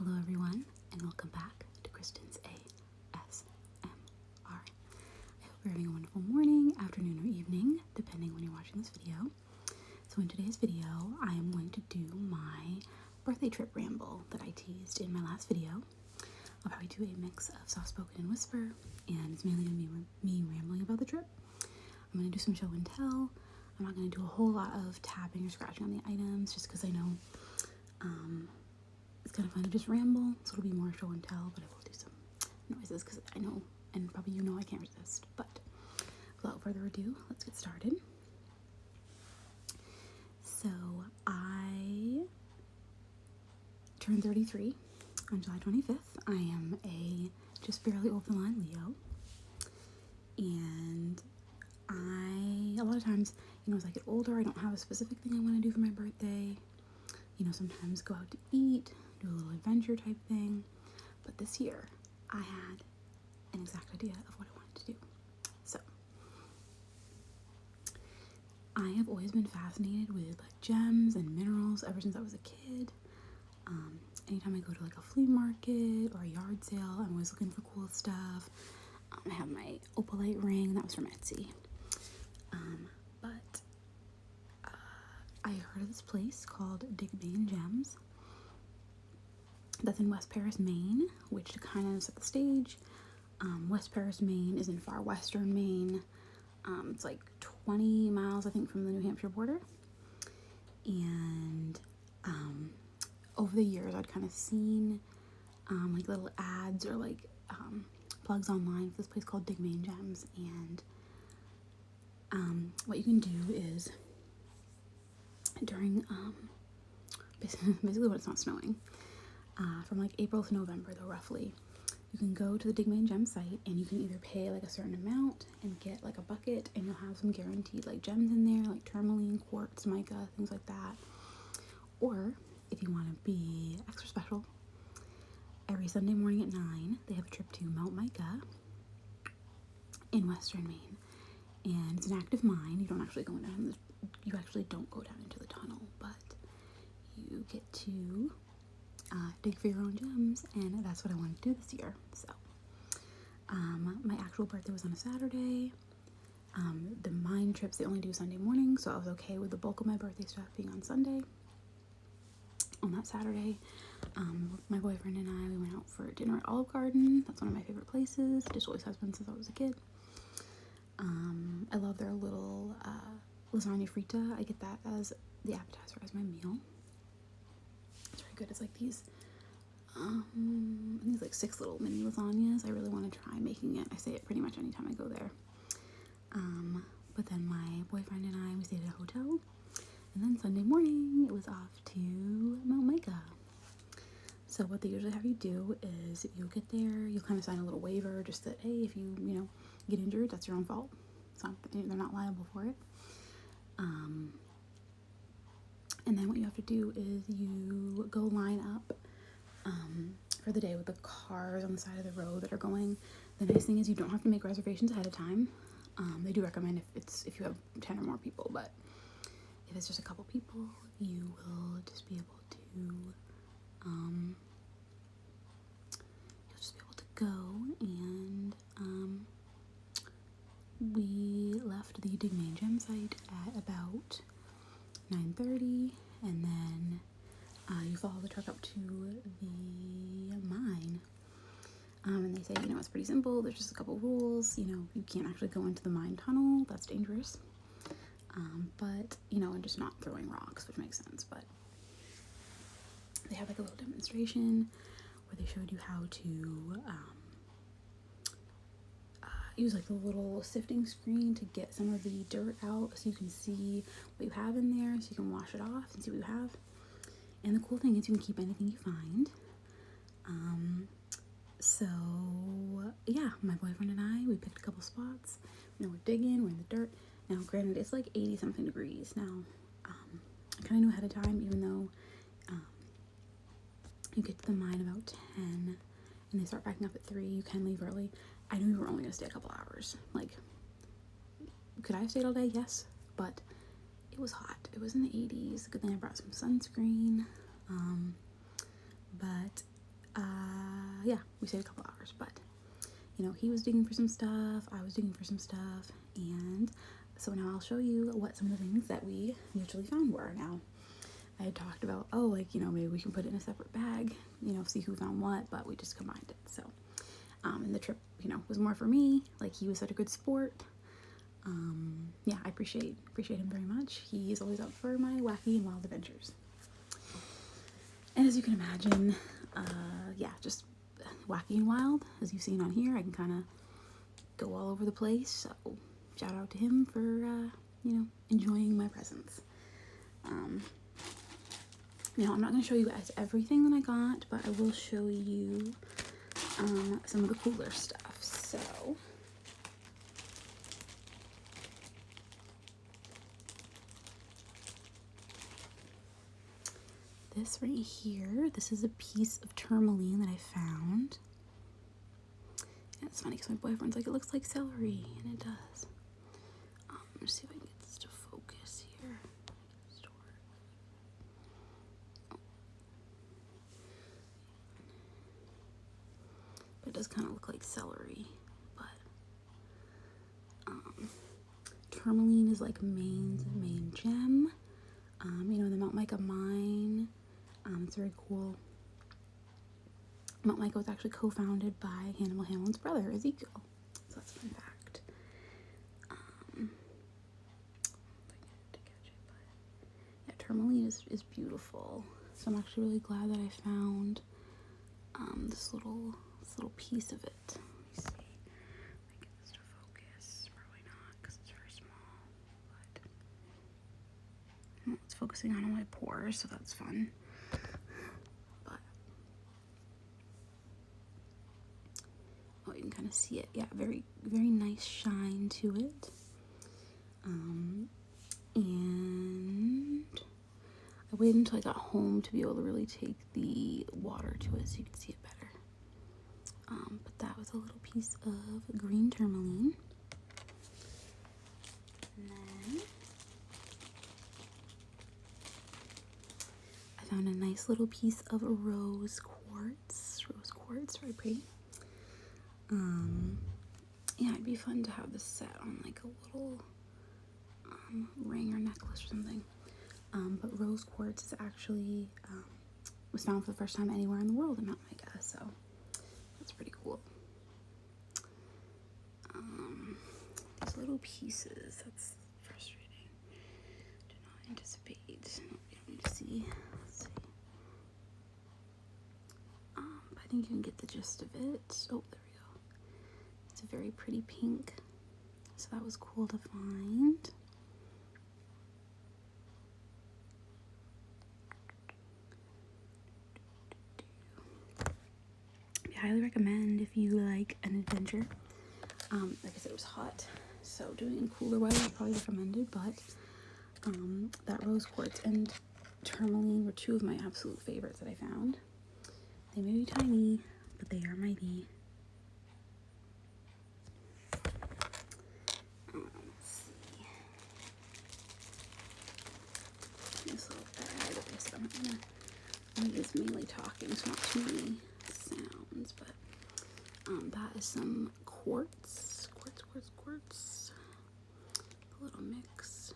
Hello everyone, and welcome back to Kristen's ASMR. I hope you're having a wonderful morning, afternoon, or evening, depending when you're watching this video. So in today's video, I am going to do my birthday trip ramble that I teased in my last video. I'll probably do a mix of soft-spoken and whisper, and it's mainly going to be me rambling about the trip. I'm going to do some show and tell. I'm not going to do a whole lot of tapping or scratching on the items, just because I know it's kind of fun to just ramble, so it'll be more show and tell, but I will do some noises because I know, and probably you know, I can't resist. But without further ado, let's get started. So I turned 33 on July 25th. I am a just barely over the line Leo, and a lot of times, as I get older, I don't have a specific thing I want to do for my birthday. Sometimes go out to eat, do a little adventure type thing. But this year, I had an exact idea of what I wanted to do. So, I have always been fascinated with gems and minerals ever since I was a kid. Anytime I go to a flea market or a yard sale, I'm always looking for cool stuff. I have my opalite ring, that was from Etsy. But I heard of this place called Maine Gems that's in West Paris, Maine, which to kind of set the stage, West Paris, Maine is in far Western Maine. It's 20 miles, I think, from the New Hampshire border. And over the years, I'd kind of seen little ads or plugs online for this place called Maine Gems. And what you can do is during basically when it's not snowing, from April to November though, roughly, you can go to the Maine Gem site and you can either pay a certain amount and get a bucket, and you'll have some guaranteed gems in there, like tourmaline, quartz, mica, things like that. Or if you want to be extra special, every Sunday morning at 9 they have a trip to Mount Mica in Western Maine, and it's an active mine. You don't actually go down you actually don't go down into the tunnel, but you get to dig for your own gems, and that's what I wanted to do this year. So my actual birthday was on a Saturday. The mine trips, they only do Sunday morning, so I was okay with the bulk of my birthday stuff being on Sunday. On that Saturday, my boyfriend and I, we went out for dinner at Olive Garden. That's one of my favorite places. Just always has been since I was a kid. I love their little lasagna frita. I get that as the appetizer as my meal. It's very good. It's these 6 little mini lasagnas. I really want to try making it. I say it pretty much anytime I go there. But then my boyfriend and I, we stayed at a hotel, and then Sunday morning it was off to Mount Mica. So what they usually have you do is you'll get there, you'll kind of sign a little waiver, just that, hey, if you get injured, that's your own fault. They're not liable for it. And then what you have to do is you go line up for the day with the cars on the side of the road that are going. The nice thing is you don't have to make reservations ahead of time. They do recommend if you have 10 or more people, but if it's just a couple people, you will just be able to go. And we left the Maine Gem site at about 9:30, and then you follow the truck up to the mine. And they say, it's pretty simple. There's just a couple rules. You can't actually go into the mine tunnel. That's dangerous. But, and just not throwing rocks, which makes sense. But they had a little demonstration where they showed you how to use the little sifting screen to get some of the dirt out so you can see what you have in there, so you can wash it off and see what you have. And the cool thing is you can keep anything you find. So yeah, my boyfriend and I, we picked a couple spots. We're digging, we're in the dirt. Now granted, it's 80 something degrees. Now I kind of knew ahead of time, even though you get to the mine about 10 and they start backing up at 3, you can leave early. I knew we were only going to stay a couple hours. Could I have stayed all day? Yes, but it was hot. It was in the 80s. Good thing I brought some sunscreen. But yeah, we stayed a couple hours, but you know, he was digging for some stuff, I was digging for some stuff, and so now I'll show you what some of the things that we mutually found were. Now, I had talked about, oh, like, you know, maybe we can put it in a separate bag, you know, see who found what, but we just combined it. So, and the trip, you know, was more for me. Like, he was such a good sport. Yeah, I appreciate him very much. He is always up for my wacky and wild adventures. And as you can imagine, yeah, just wacky and wild, as you've seen on here. I can kind of go all over the place, so shout out to him for, you know, enjoying my presence. Now, I'm not going to show you guys everything that I got, but I will show you some of the cooler stuff. So, this right here, this is a piece of tourmaline that I found. And it's funny because my boyfriend's like, it looks like celery, and it does. Let's see if I can get this to focus here. But it does kind of look like celery. But tourmaline is like Maine's main gem. You know, the Mount Micah mine. It's very cool. Mount Micah was actually co-founded by Hannibal Hamlin's brother, Ezekiel. So that's a fun fact. Yeah, tourmaline is beautiful. So I'm actually really glad that I found this little piece of it. Let me see if I get this to focus. Probably not, because it's very small. But it's focusing on all my pores, so that's fun. You can kind of see it. Yeah, very, very nice shine to it. And I waited until I got home to be able to really take the water to it so you could see it better. But that was a little piece of green tourmaline. And then I found a nice little piece of rose quartz. Very pretty. Yeah, it'd be fun to have this set on like a little ring or necklace or something. But rose quartz is actually was found for the first time anywhere in the world in Mount Micah, so that's pretty cool. These little pieces, that's frustrating. Do not anticipate. You don't need to see. Let's see. But I think you can get the gist of it. Oh, there we go. It's a very pretty pink, so that was cool to find. I highly recommend if you like an adventure. Like I said, it was hot, so doing it in cooler weather is probably recommended, but that rose quartz and tourmaline were two of my absolute favorites that I found. They may be tiny, but they are mighty. Let's see. This little bag. Okay, so I'm just mainly talking, so not too many sounds, but that is some quartz. A little mix.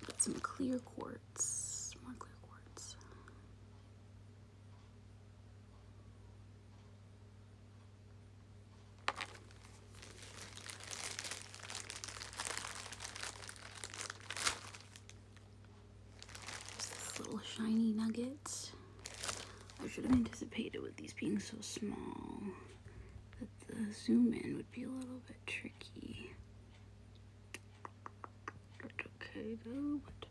Got some clear quartz, more clear quartz. Little shiny nuggets. I should have anticipated with these being so small that the zoom in would be a little bit tricky. That's okay though, but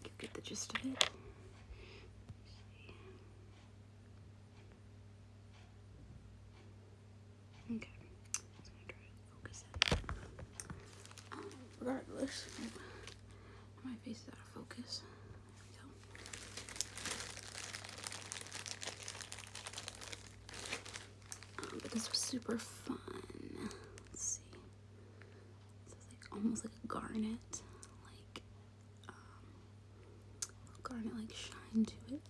you get the gist of it. Okay, so I'm gonna try to focus it. Regardless, my face is out of focus. super fun. Let's see. This is like almost like a garnet, like shine to it.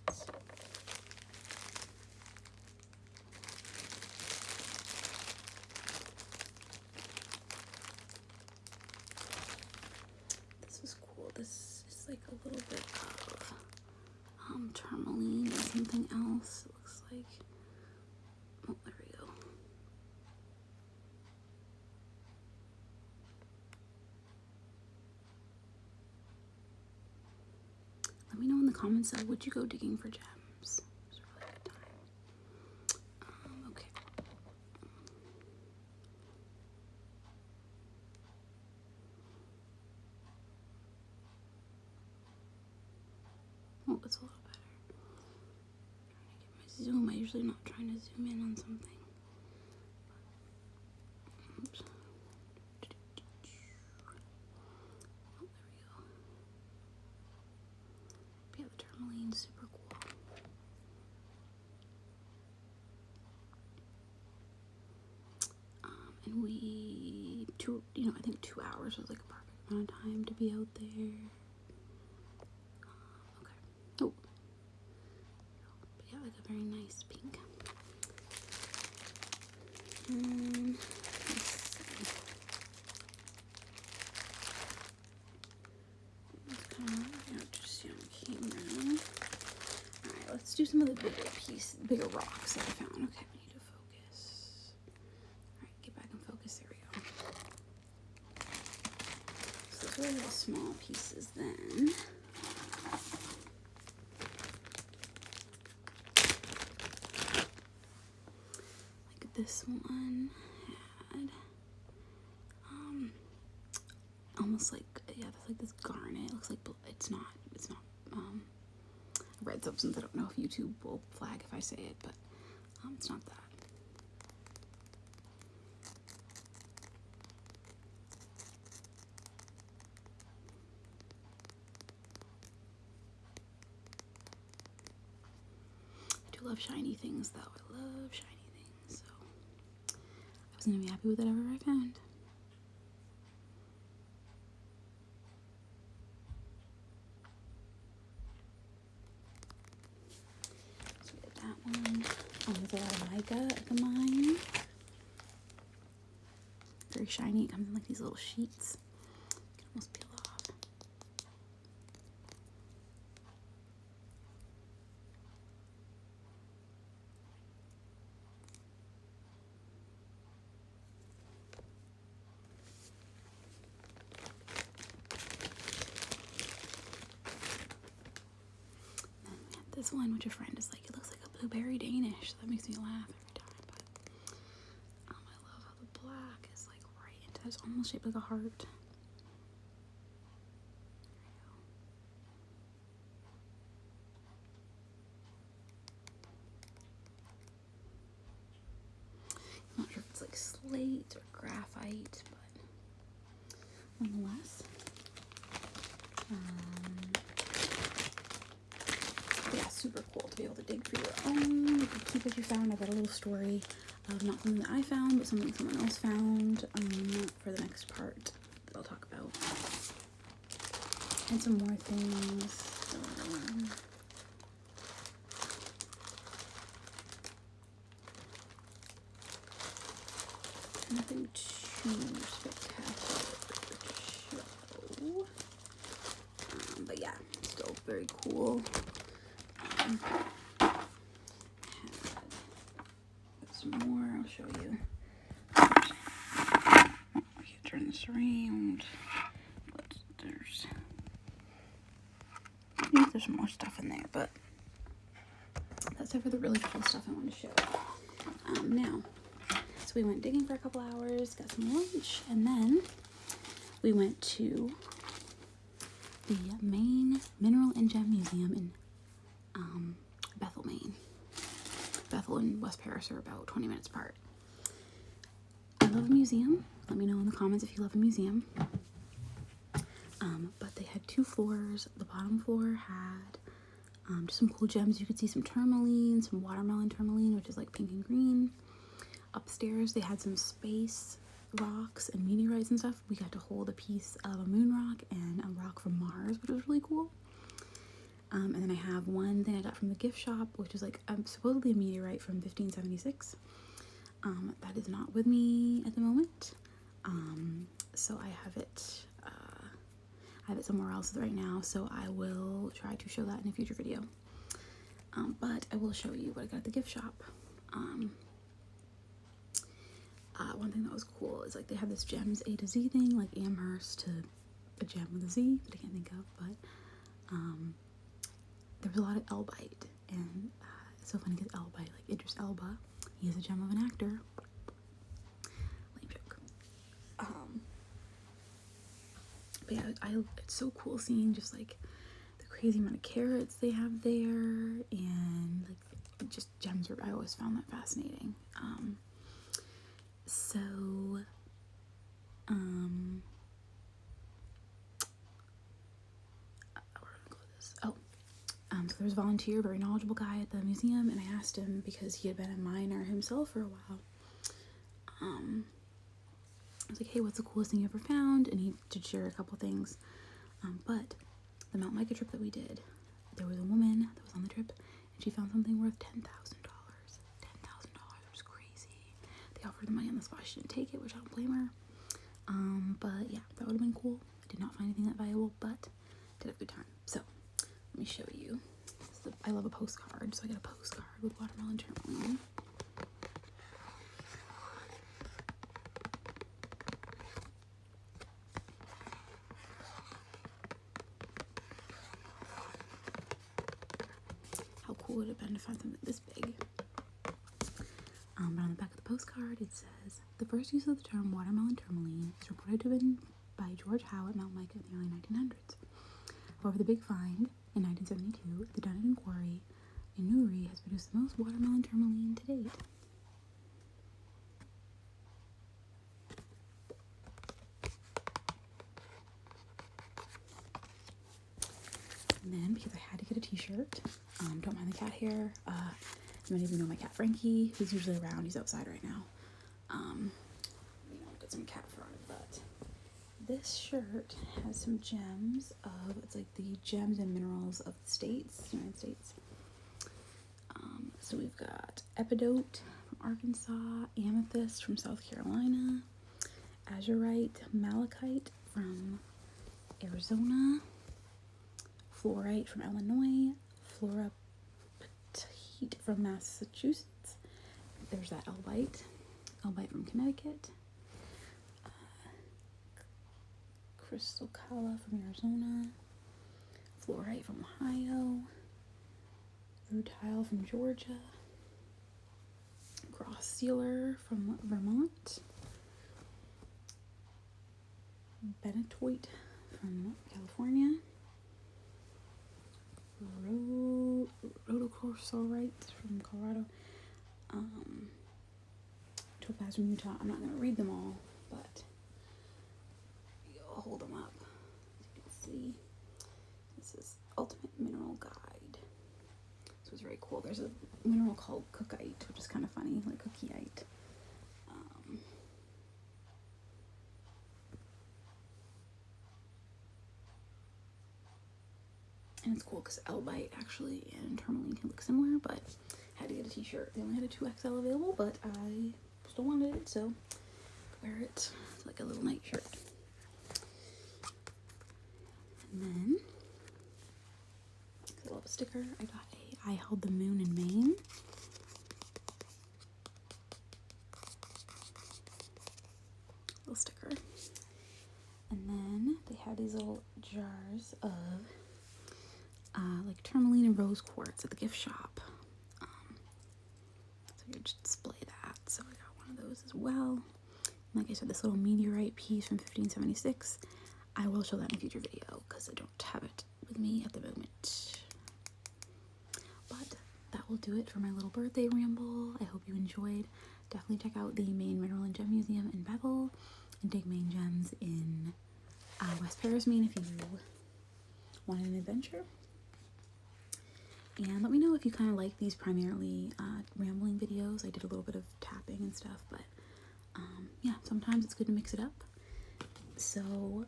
This is cool. This is like a little bit of tourmaline and something else. It looks like. Oh, there we go. Let me know in the comments though, would you go digging for gems? It was a really good time. Okay. Oh, it's a little better. I'm trying to get my zoom. I usually not trying to zoom in on something. Oops. Oh, there we go. But yeah, the tourmaline's super cool. And I think 2 hours was like a perfect amount of time to be out there. Okay. Oh. But yeah, like a very nice pink. Let's see. Let's kind of just see on camera. Alright, let's do some of the bigger rocks that I found. Okay, we need to focus. Alright, get back in focus. There we go. So those are the small pieces then. Like this one had almost like, yeah, that's like this garnet. It looks like it's not red substance. I don't know if YouTube will flag if I say it, but it's not that. I do love shiny things though. I love shiny things, so I was gonna be happy with whatever I found. There's a lot of mica at the mine. Very shiny. It comes in like these little sheets. You can almost peel off. And then we have this one, which a friend is like, it looks like a blueberry Danish. So that makes me laugh every time. But I love how the black is like right into it. It's almost shaped like a heart. I'm not sure if it's like slate or graphite, but nonetheless. Yeah, super cool to be able to dig for your own. You can keep what you found. I've got a little story of not something that I found, but something someone else found for the next part that I'll talk about. And some more things. Nothing too spectacular to show. But yeah, still very cool. Some more, I'll show you. I can't turn this around, but there's some more stuff in there, but that's it for the really cool stuff I want to show. Now, so we went digging for a couple hours, got some lunch, and then we went to the Maine Mineral and Gem Museum in Bethel, Maine. Bethel and West Paris are about 20 minutes apart. I love a museum. Let me know in the comments if you love a museum. But they had 2 floors. The bottom floor had just some cool gems. You could see some tourmaline, some watermelon tourmaline, which is like pink and green. upstairs they had some space rocks and meteorites and stuff. We got to hold a piece of a moon rock and a rock from Mars, which was really cool. And then I have one thing I got from the gift shop, which is like supposedly a meteorite from 1576. That is not with me at the moment. So I have it somewhere else right now, so I will try to show that in a future video. But I will show you what I got at the gift shop. One thing that was cool is like they have this gems A to Z thing, like Amherst to a gem with a Z that I can't think of, but there was a lot of Elbite, and it's so funny because Elbite, like Idris Elba, he is a gem of an actor. Lame joke. But yeah, it's so cool seeing just like the crazy amount of carrots they have there, and like just gems. I always found that fascinating. So there was a volunteer, very knowledgeable guy at the museum, and I asked him because he had been a miner himself for a while. I was like, hey, what's the coolest thing you ever found? And he did share a couple things. But the Mount Micah trip that we did, there was a woman that was on the trip, and she found something worth $10,000. $10,000, which is crazy. They offered the money on the spot. She didn't take it, which I don't blame her. But yeah, that would have been cool. I did not find anything that valuable, but did have a good time. So let me show you. I love a postcard, so I got a postcard with watermelon tourmaline. How cool would it have been to find something this big? But on the back of the postcard it says, the first use of the term watermelon tourmaline is reported to have been by George Howe at Mount Micah in the early 1900s. However, the big find in 1972 at the Dunedin Quarry in Newry has produced the most watermelon tourmaline to date. And then, because I had to get a t-shirt, don't mind the cat hair, many of you know my cat Frankie, who's usually around. He's outside right now. Get some cat fur on it, but this shirt has some gems of, it's like the gems and minerals of the United States. So we've got epidote from Arkansas, amethyst from South Carolina, azurite, malachite from Arizona, fluorite from Illinois, fluorapatite from Massachusetts. There's that Elbite from Connecticut, crystal calla from Arizona, fluorite from Ohio, rutile from Georgia, gross sealer from Vermont, benitoite from California, rhodochrosite from Colorado, topaz from Utah. I'm not going to read them all, but I'll hold them up so you can see. This is Ultimate Mineral Guide. So it's very cool. There's a mineral called cookite, which is kind of funny, like cookieite. And it's cool because Elbite actually and tourmaline can look similar, but I had to get a t-shirt. They only had a 2XL available, but I still wanted it, so wear it. It's like a little night shirt. And then, I love a sticker, I got a I Held the Moon in Maine. Little sticker. And then they had these little jars of like tourmaline and rose quartz at the gift shop. So you just display that. So I got one of those as well. And like I said, this little meteorite piece from 1576. I will show that in a future video because I don't have it with me at the moment. But that will do it for my little birthday ramble. I hope you enjoyed. Definitely check out the Maine Mineral and Gem Museum in Bethel and dig Maine gems in West Paris, Maine if you want an adventure. And let me know if you kind of like these primarily rambling videos. I did a little bit of tapping and stuff, but yeah, sometimes it's good to mix it up. So,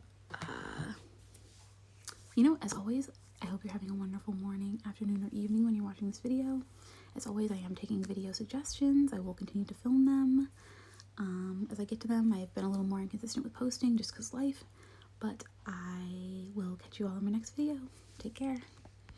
as always, I hope you're having a wonderful morning, afternoon, or evening when you're watching this video. As always, I am taking video suggestions. I will continue to film them. As I get to them, I've been a little more inconsistent with posting just because life, but I will catch you all in my next video. Take care.